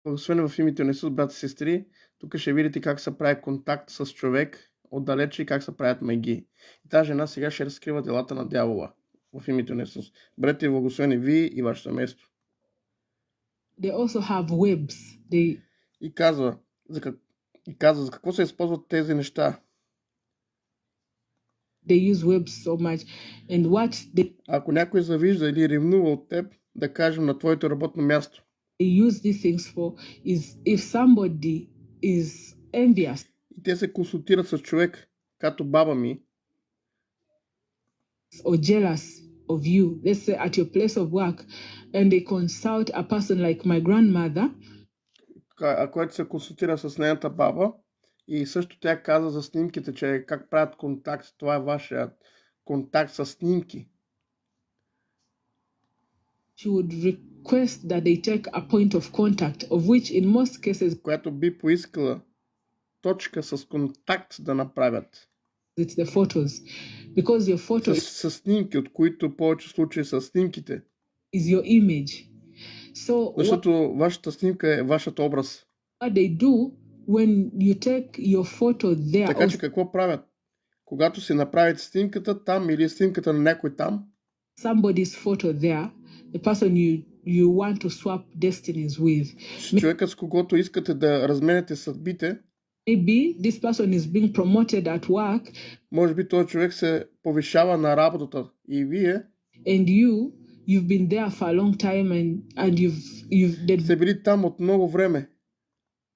Благословени в името на Исус, брати и сестри. Тук ще видите как се прави контакт с човек отдалече и как се правят магии. И тази жена сега ще разкрива делата на дявола в името на Исус. Бъдете благословени вие и вашето семейство. They also have webs. И казва за какво се използват тези неща. They use webs so much. And what Ако някой завижда или ревнува от теб, да кажем на твоето работно място. they use these things for is if somebody is envious. И те се консултират с човек, като баба ми. Or jealous of you, let's say at your place of work, and they consult a person like my grandmother. Който се консултира с нейната баба и също тя каза за снимките, че как правят контакт, това е вашия контакт с снимки. She would request that they take a point of contact, of which in most cases, която би поискала точка с контакт да направят. it's the photos, because your photo С снимки, от които повече случаи са снимките. is your image. So Защото вашата снимка е вашият образ. what they do when you take your photo there, Така че какво правят? Когато си направите снимката там или снимката на някой там, somebody's photo there, the person you want to swap destinies with. с човека, с когото искате да разменяте съдбите, Maybe this person is being promoted at work, може би този човек се повишава на работата и вие and you've been there for a long time, and the сте били там от много време.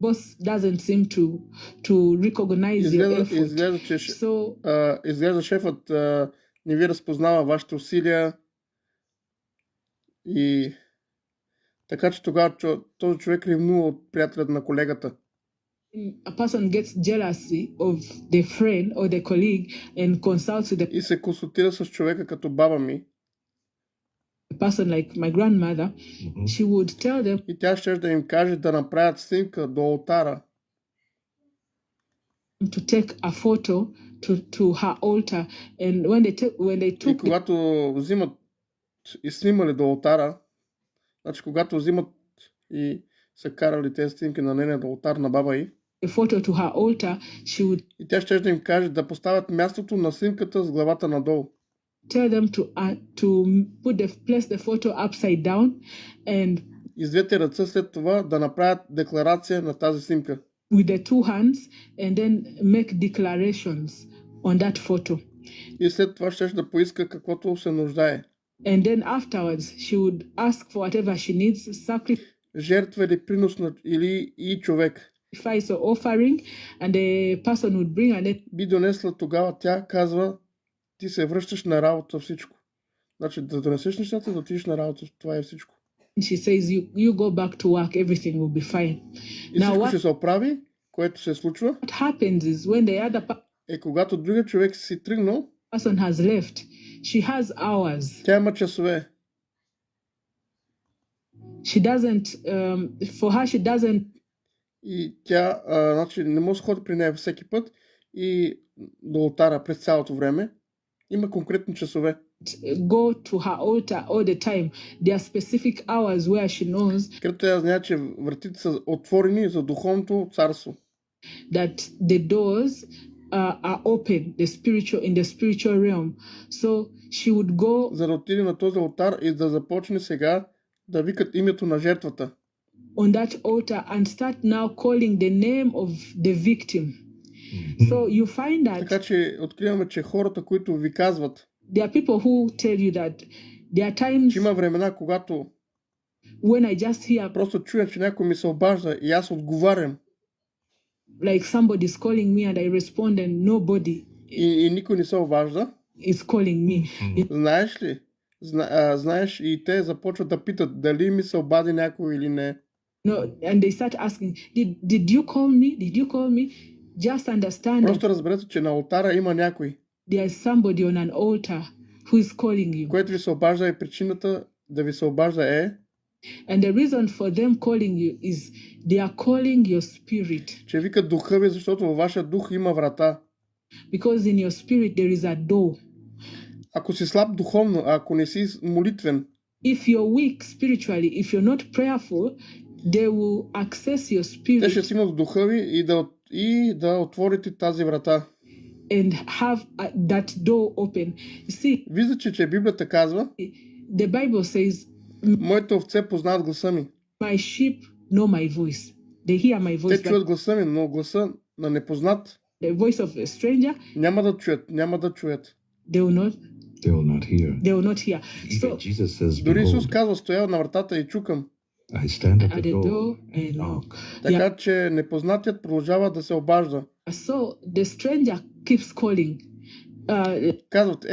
boss doesn't seem to recognize your effort. Изглежда шефът не ви разпознава вашите усилия и така че тогава този човек ревнува от приятелят на колегата. A person gets jealousy of the friend or the colleague and consults the И се консултира с човека като баба ми. person like my grandmother. She would tell them И тя ще да им каже да направят снимка до олтара. to take a photo to her altar, and when they И took когато взимат и снимали до олтара, значи когато взимат и са карали тези снимки на нейния олтар на баба й, a photo to her altar, she would и тя ще да им каже да поставят мястото на снимката с главата надолу. tell them to place the photo upside down, and И с двете ръце след това да направят декларация на тази снимка. with the two hands, and then make declarations on that photo. И след това ще да поиска каквото се нуждае. And then afterwards, she would ask for whatever she needs, Жертва или принос или и човек. sacrifice or offering, and the person would bring, and then Би донесла тогава, тя казва, ти се връщаш на работа всичко. Значи да донесеш нещата, да отидеш на работа, това е всичко. she says, you go back to work, everything will be fine. И Now, всичко what ще се оправи, което се случва, happens is when the other когато другият човек си тръгнал, person has left, she has hours. тя има часове. She doesn't, for her, she doesn't И тя значи, не може да ходи при нея всеки път и до олтара през цялото време. Има конкретни часове. go to her altar all the time. There are specific hours where she knows Където тя знае, че вратите са отворени за духовното царство. that the doors are open, in the spiritual realm. So she would go За да отиде на този олтар и да започне сега да викат името на жертвата. on that altar and start now calling the name of the victim. So you find that Така че откриваме, че хората, които ви казват, there are people who tell you that there are times че има времена, когато when I just hear просто чуя, че някой ми се обажда и аз отговарям like somebody's calling me and I respond and nobody и никой не се обажда. is calling me. Знаеш ли? Знаеш и те започват да питат дали ми се обади някой или не. No, and they start asking, did you call me? Did you call me? Just understand that Просто разберете, че на олтара има някой, there is somebody on an altar who is calling you. който ви се обажда и причината да ви се обажда е, And the reason for them calling you is they are calling your spirit. че викат духа ви, защото във вашия дух има врата. Because in your spirit there is a door. Ако си слаб духовно, ако не си молитвен, If you're weak spiritually, if you're not prayerful, they will access your Те ще spirit стигнат в духа ви и да отворите тази врата. and have that door open. You see, Виждате, че Библията казва, the Bible says, моите овце познават гласа ми. my sheep know my voice. They hear my Те voice, but чуят гласа ми, но гласа на непознат the voice of a stranger, няма да чуят, няма да чуят. they will not They will not hear. They will not hear. Even So Jesus says, Дори Исус "Behold, казва, стоял на вратата и чукам. I stand at at the the door door and and knock." knock. Така че непознатият продължава да се обажда. So the stranger keeps calling. Казват,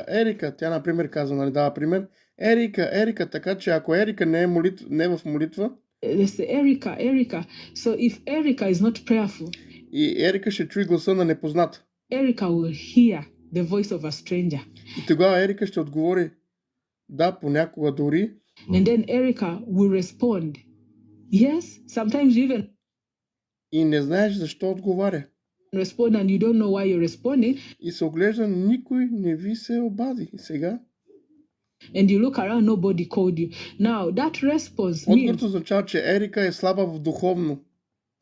Ерика, тя например казва, нали, дава пример, Ерика, така че ако Ерика не е в молитва, They say, Erica. So if Erica is not prayerful, и Ерика ще чуе гласа на непознат. Erica will hear the voice of a stranger. И тогава Ерика ще отговори, да, понякога дори, And then Erica will respond, yes. Sometimes you even и не знаеш защо отговаря. respond and you don't know why you're responding. И се оглежда, никой не ви се обади. И сега And you look around, nobody called you. Now that response means отговорът означава, че Ерика е слаба в духовно.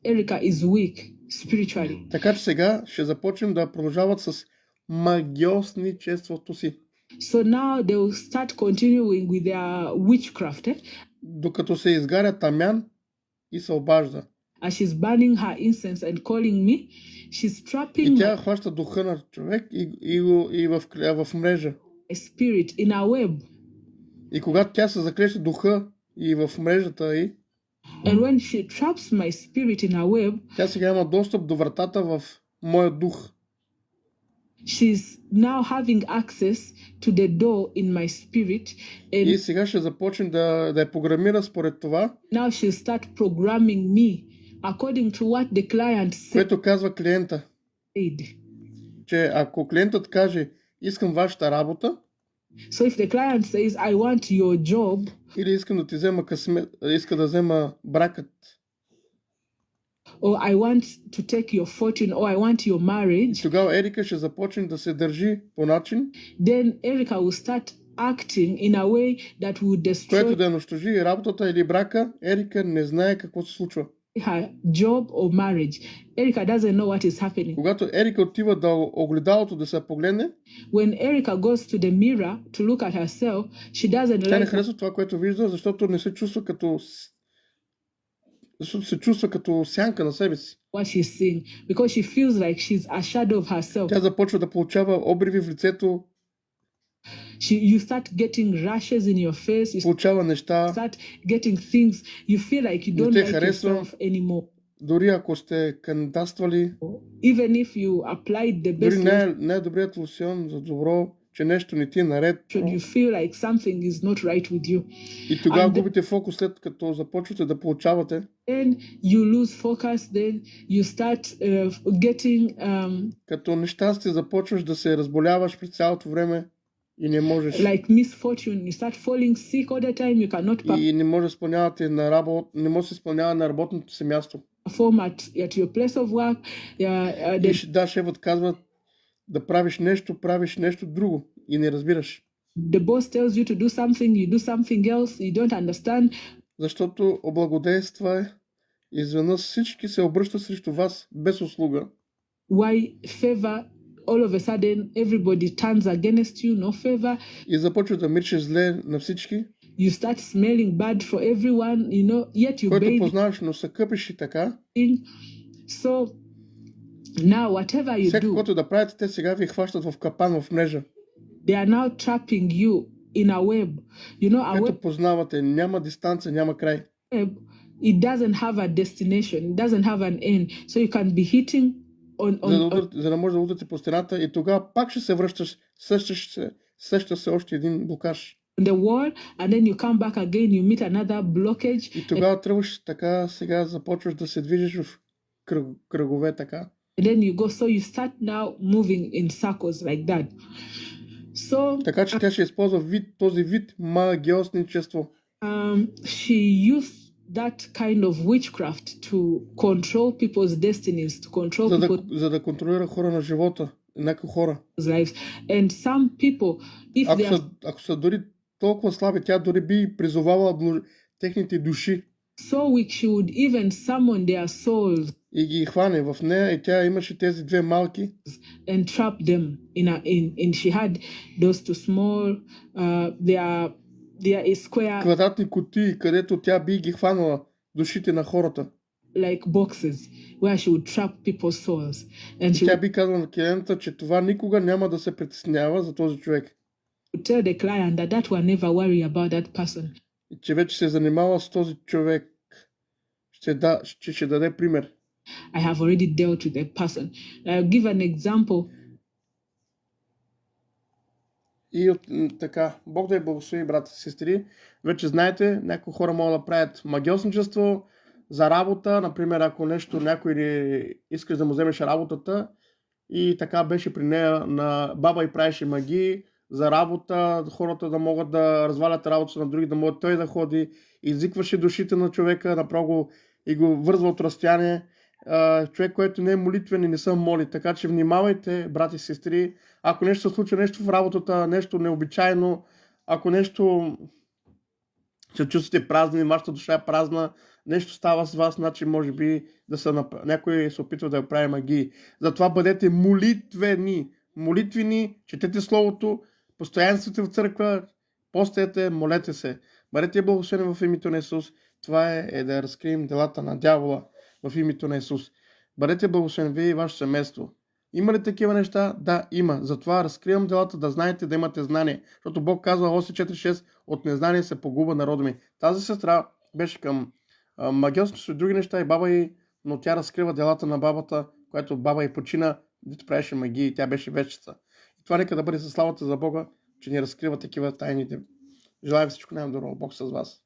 Erica is weak spiritually. Така че сега ще започнем да продължават с магиосничеството си. So now they will start continuing with their witchcraft. Докато се изгаря тамян и се обажда. As she's burning her incense and calling me, she's И trapping тя хваща духа на човек и в мрежа. my spirit in a web. И когато тя се заклеща духа и в мрежата й, And when she traps my spirit in a web, тя сега има достъп до вратата в моя дух. she's now having access to the door in my spirit. И And сега ще започне да я програмира според това, now she'll start programming me according to what the client което казва клиента. said. Че ако клиентът каже, искам вашата работа, So if the client says, I want your job, или искам да ти взема иска да взема бракът, or I want to take your fortune, or I want your marriage, тогава Ерика ще започне да се държи по начин, then Erica will start acting in a way that will което destroy да унищожи работата или брака. Ерика не знае какво се случва. her job or marriage. Erica doesn't know what is happening. Когато Ерика отива да огледалото да се погледне, When Erica goes to the mirror to look at herself, she doesn't тя не like харесва това, което вижда, защото не се чувства защото се чувства като сянка на себе си. what she's seeing because she feels like she's a shadow of herself. Тя започва да получава обриви в лицето, You start getting rashes in your face. You получава неща. start getting things. You feel like you don't те like харесва. yourself anymore. Дори ако сте кандидатствали, Even if you applied the дори best, най-добрият лосьон за добро, че нещо не ти е наред. you feel like something is not right with you. И тогава And губите фокус, след като започвате да получавате. then you lose focus. Then you start getting Като нещастие започваш да се разболяваш през цялото време и не можеш. like misfortune. You start falling sick all the time. You cannot И не може да изпълнявате не може да се изпълнява на работното си място. perform at your place of work. И шефът казва да правиш нещо друго и не разбираш. The boss tells you to do something, you do something else, you don't understand. Защото облагодейства изведнъж всички се обръщат срещу вас без услуга. Why favor? All of a sudden, everybody turns against you, no favor. И започва да миришеш зле на всички, You start smelling bad for everyone, yet you който bathe. познаваш, но се къпиш и така. So now, whatever you Всеки, do, който да правите, те сега ви хващат в капан, в мрежа. they are now trapping you in a web. A Ето web, познавате, няма дистанция, няма край. it doesn't have a destination, it doesn't have an end. So you can be hitting За да може да удрите по стената и тогава пак ще се връщаш, сещаш се още един блокаж. on the wall, and then you come back again, you meet another blockage. И тогава тръгваш така, сега започваш да се движиш в кръгове така. And then you go, so you start now moving in circles like that. So Така че тя ще използва този вид магиосничество. she used that kind of witchcraft to control people's destinies, to control За да контролира хора на живота, някакви хора. people's lives. And some people, if they are Ако са дори толкова слаби, тя дори би призовала техните души. so weak she would even summon their souls И ги хване в нея и тя имаше тези две малки and trap them in she had those two small they are a square квадратни кутии, където тя би ги хванала душите на хората. like boxes where she would trap people's souls and Тя би казала на клиента, че това никога няма да се притеснява за този човек. would tell the client that will never worry about that person. И че вече се занимава с този човек. Ще даде пример. I have already dealt with a person. I'll give an example. И така, Бог да я благослови, брата и сестри. Вече знаете, някои хора могат да правят магиосничество за работа. Например, ако нещо някой искаш да му вземеш работата и така беше при нея на баба и правеше магии за работа, хората да могат да развалят работата на други, да могат той да ходи, извикваше душите на човека направо и го вързва от разстояние. Човек, който не е молитвен и не се моли. Така че внимавайте, брати и сестри, ако нещо се случи, нещо в работата, нещо необичайно, ако нещо се чувствате празни, вашата душа е празна, нещо става с вас, значи може би някой се опитва да прави магии. Затова бъдете молитвени, четете Словото, постоянствате в църква, постете, молете се. Бъдете благословени в името на Исус. Това е да разкрием делата на дявола в името на Исус. Бъдете благословени вие и вашето семейство. Има ли такива неща? Да, има. Затова разкривам делата, да знаете, да имате знание. Защото Бог казва 8.4.6, от незнание се погуба народа ми. Тази сестра беше към магиосничество и други неща и баба й, но тя разкрива делата на бабата, която баба й почина, дето правеше магии и тя беше вечица. И това нека да бъде със славата за Бога, че ни разкрива такива тайни. Желая ви всичко най-добро. Бог с вас.